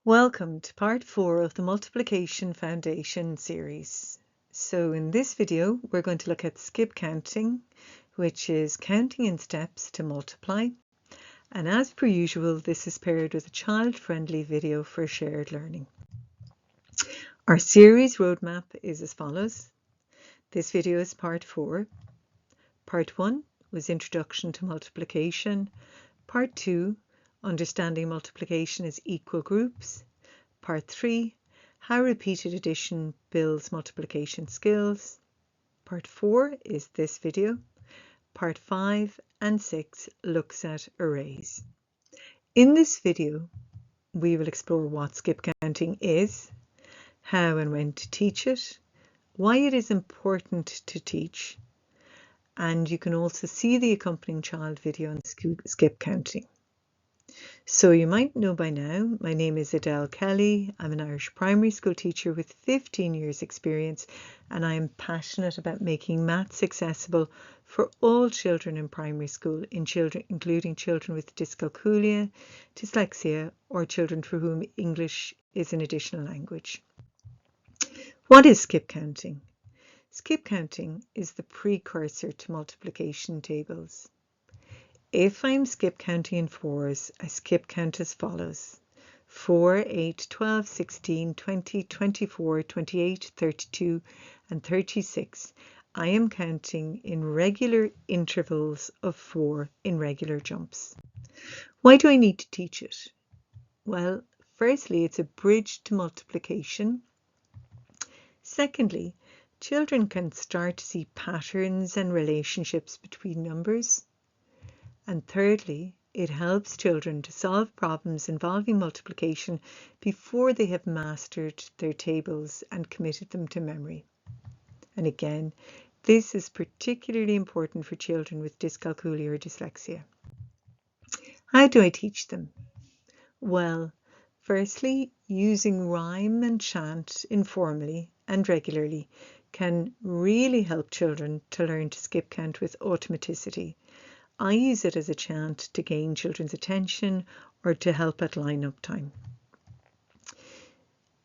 Welcome to part 4 of the Multiplication Foundation series. So in this video we're going to look at skip counting, which is counting in steps to multiply. And as per usual, this is paired with a child-friendly video for shared learning. Our series roadmap is as follows. This video is part 4. Part 1 was Introduction to Multiplication. Part 2, Understanding multiplication as equal groups. Part 3, How repeated addition builds multiplication skills. Part 4 is this video. Part 5 and 6 looks at arrays. In this video, we will explore what skip counting is, how and when to teach it, why it is important to teach, and you can also see the accompanying child video on skip counting. So you might know by now, my name is Adele Kelly. I'm an Irish primary school teacher with 15 years experience, and I am passionate about making maths accessible for all children in primary school, including children with dyscalculia, dyslexia, or children for whom English is an additional language. What is skip counting? Skip counting is the precursor to multiplication tables. If I'm skip counting in fours, I skip count as follows: 4, 8, 12, 16, 20, 24, 28, 32, and 36. I am counting in regular intervals of 4 in regular jumps. Why do I need to teach it? Well, firstly, it's a bridge to multiplication. Secondly, children can start to see patterns and relationships between numbers. And thirdly, it helps children to solve problems involving multiplication before they have mastered their tables and committed them to memory. And again, this is particularly important for children with dyscalculia or dyslexia. How do I teach them? Well, firstly, using rhyme and chant informally and regularly can really help children to learn to skip count with automaticity. I use it as a chant to gain children's attention or to help at line-up time.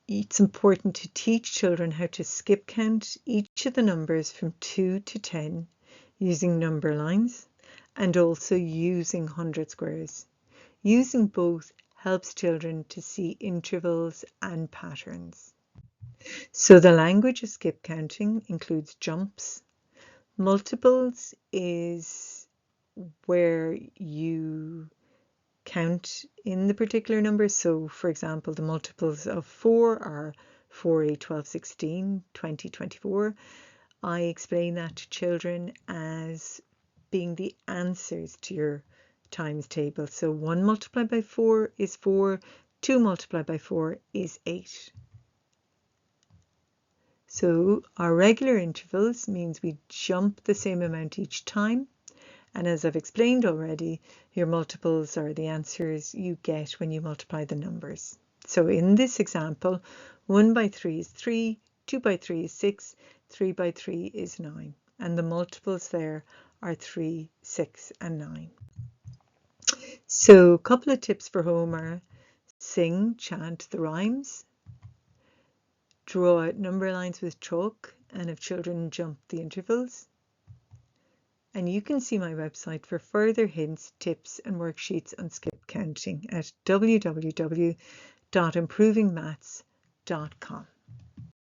It's important to teach children how to skip count each of the numbers from 2 to 10 using number lines and also using 100 squares. Using both helps children to see intervals and patterns. So the language of skip counting includes jumps. Multiples is where you count in the particular number. So for example, the multiples of 4 are 4, 8, 12, 16, 20, 24. I explain that to children as being the answers to your times table. So 1 multiplied by 4 is 4, 2 multiplied by 4 is 8. So our regular intervals means we jump the same amount each time. And as I've explained already, your multiples are the answers you get when you multiply the numbers. So in this example, 1 by 3 is 3, 2 by 3 is 6, 3 by 3 is 9. And the multiples there are 3, 6, and 9. So a couple of tips for home are sing, chant the rhymes, draw out number lines with chalk, and have children jump the intervals. And you can see my website for further hints, tips and worksheets on skip counting at www.improvingmaths.com.